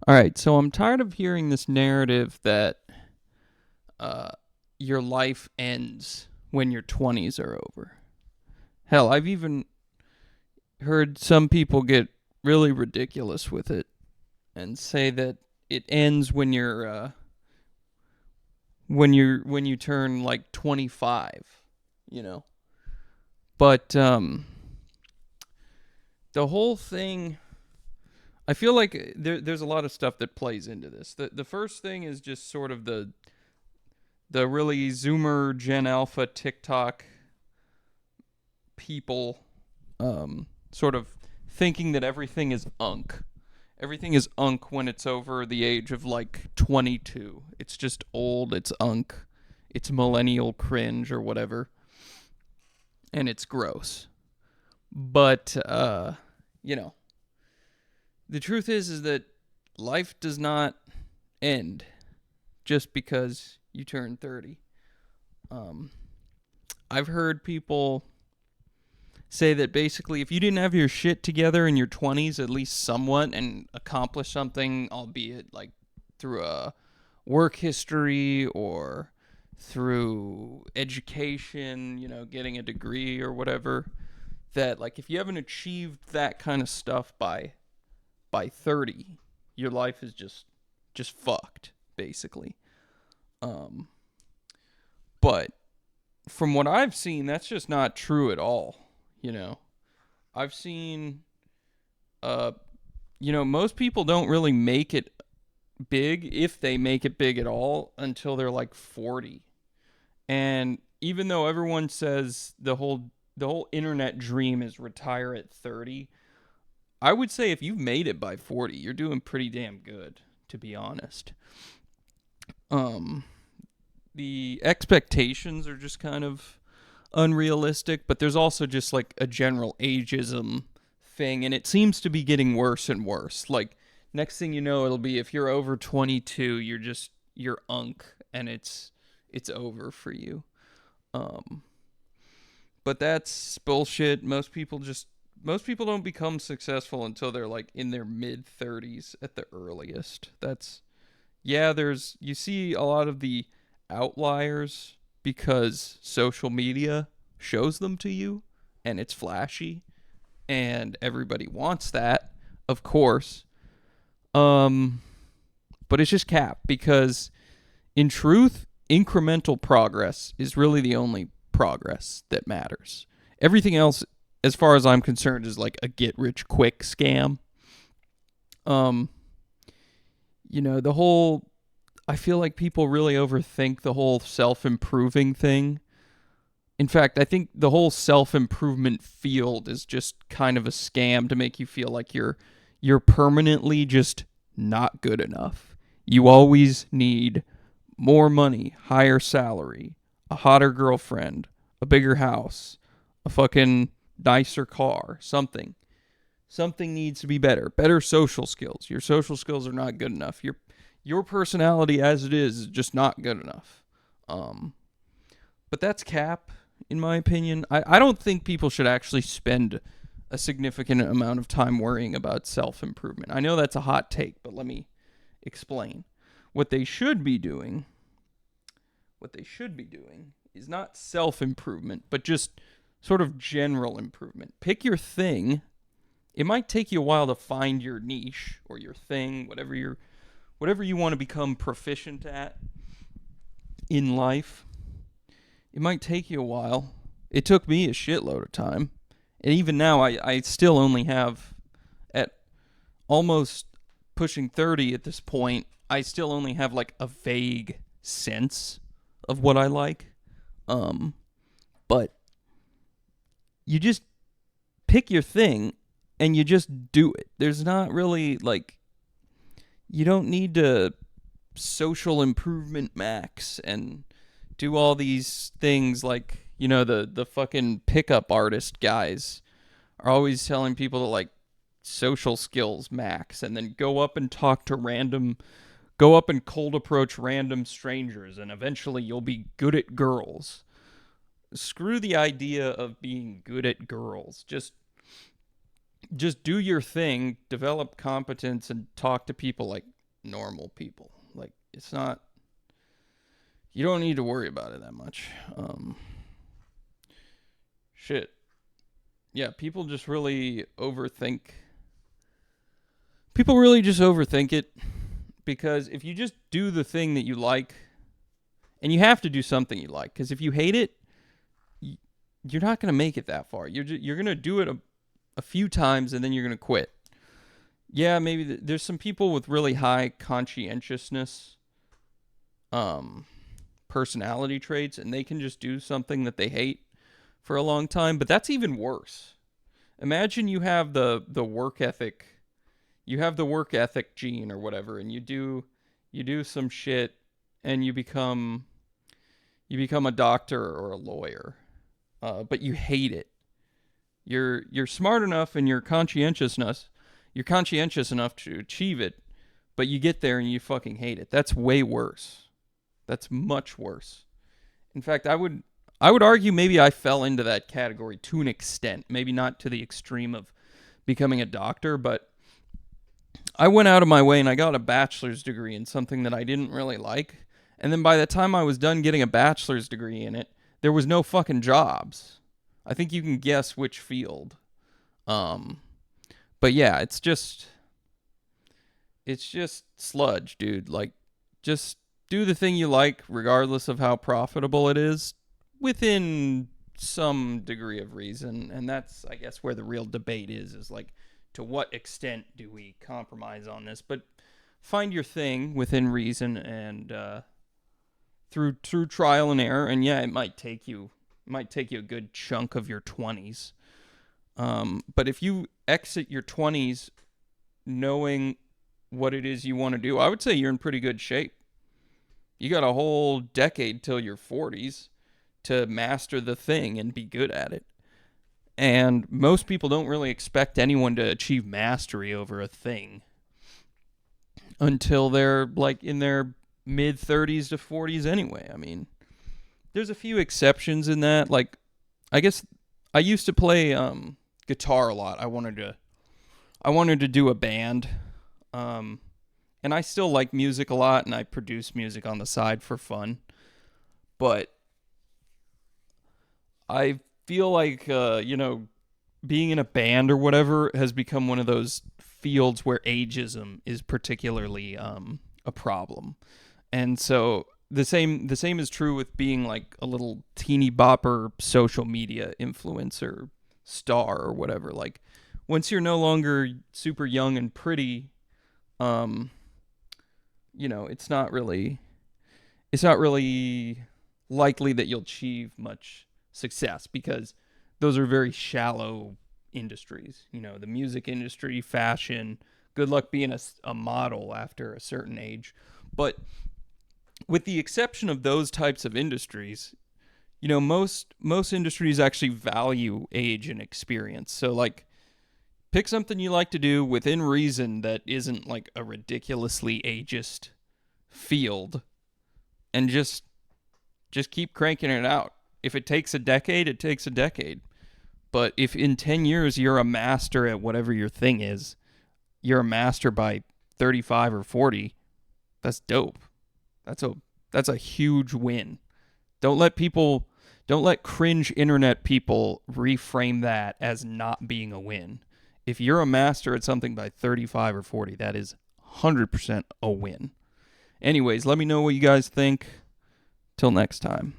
All right, so I'm tired of hearing this narrative that uh, your life ends when your 20s are over. Hell, I've even heard some people get really ridiculous with it and say that it ends when you turn like 25, you know. But the whole thing, I feel like there's a lot of stuff that plays into this. The first thing is just sort of the really Zoomer Gen Alpha TikTok people sort of thinking that everything is unk. Everything is unk when it's over the age of like 22. It's just old, it's unk, it's millennial cringe or whatever, and it's gross. But you know, the truth is that life does not end just because you turn 30. Um I've heard people say that basically if you didn't have your shit together in your 20s at least somewhat and accomplish something, albeit like through a work history or through education, getting a degree or whatever, that like if you haven't achieved that kind of stuff by 30, your life is just fucked basically. Um but from what I've seen, that's just not true at all, you know. I've seen uh most people don't really make it big, if they make it big at all, until they're like 40. And even though everyone says the whole internet dream is retire at 30, I would say if you've made it by 40, you're doing pretty damn good, to be honest. Um the expectations are just kind of unrealistic, but there's also just like a general ageism thing, and it seems to be getting worse and worse. Like next thing you know, it'll be if you're over 22, you're unk, and it's over for you. Um, but that's bullshit. Most people don't become successful until they're like in their mid 30s at the earliest. That's yeah, there's you see a lot of the outliers because social media shows them to you and it's flashy and everybody wants that, of course. Um but it's just cap because in truth, incremental progress is really the only progress that matters. Everything else, as far as I'm concerned, is like a get rich quick scam. Um the whole I feel like people really overthink the whole self improving thing. In fact, I think the whole self improvement field is just kind of a scam to make you feel like you're permanently just not good enough. You always need more money, higher salary, a hotter girlfriend, a bigger house, a fucking nicer car, something. Something needs to be better. Better social skills. Your social skills are not good enough. Your personality as it is just not good enough. Um, but that's cap, in my opinion. I don't think people should actually spend a significant amount of time worrying about self improvement. I know that's a hot take, but let me explain. What they should be doing, what they should be doing is not self improvement, but just sort of general improvement. Pick your thing. It might take you a while to find your niche or your thing, whatever you want to become proficient at in life. It might take you a while. It took me a shitload of time. And even now, I still only have, at almost pushing 30 at this point, I still only have like a vague sense of what I like. Um, but you just pick your thing and you just do it. There's not really like, you don't need to social improvement max and do all these things like the fucking pickup artist guys are always telling people to like social skills max and then go up and cold approach random strangers and eventually you'll be good at girls. Screw the idea of being good at girls. Just do your thing, develop competence and talk to people like normal people. Like, it's not, you don't need to worry about it that much. Shit. Yeah, people just really overthink. People really just overthink it, because if you just do the thing that you like, and you have to do something you like, because if you hate it, you're not going to make it that far. You're going to do it a few times, and then you're going to quit. Yeah, maybe there's some people with really high conscientiousness personality traits, and they can just do something that they hate for a long time, but that's even worse. Imagine you have the work ethic, gene or whatever, and you do some shit, and you become a doctor or a lawyer, but you hate it. You're smart enough and you're conscientious enough to achieve it, but you get there and you fucking hate it. That's way worse. That's much worse. In fact, I would argue maybe I fell into that category to an extent. Maybe not to the extreme of becoming a doctor, but I went out of my way and I got a bachelor's degree in something that I didn't really like. And then by the time I was done getting a bachelor's degree in it, there was no fucking jobs. I think you can guess which field. But yeah, it's just sludge, dude. Like, just do the thing you like regardless of how profitable it is, within some degree of reason. And that's, I guess, where the real debate is like, to what extent do we compromise on this? But find your thing within reason, and through trial and error. And yeah, it might take you a good chunk of your 20s. But if you exit your 20s knowing what it is you want to do, I would say you're in pretty good shape. You got a whole decade till your 40s to master the thing and be good at it. And most people don't really expect anyone to achieve mastery over a thing until they're like in their mid 30s to 40s anyway. I mean, there's a few exceptions in that. Like, I guess I used to play guitar a lot. I wanted to do a band. And I still like music a lot, and I produce music on the side for fun. But I feel like, being in a band or whatever has become one of those fields where ageism is particularly a problem. And so the same is true with being like a little teeny bopper social media influencer star or whatever. Like, once you're no longer super young and pretty, it's not really likely that you'll achieve much success, because those are very shallow industries. The music industry, fashion, good luck being a model after a certain age. But with the exception of those types of industries, most industries actually value age and experience. So like, pick something you like to do within reason that isn't like a ridiculously ageist field, and just keep cranking it out. If it takes a decade, it takes a decade. But if in 10 years you're a master at whatever your thing is, you're a master by 35 or 40, that's dope. That's a huge win. Don't let cringe internet people reframe that as not being a win. If you're a master at something by 35 or 40, that is 100% a win. Anyways, let me know what you guys think. Till next time.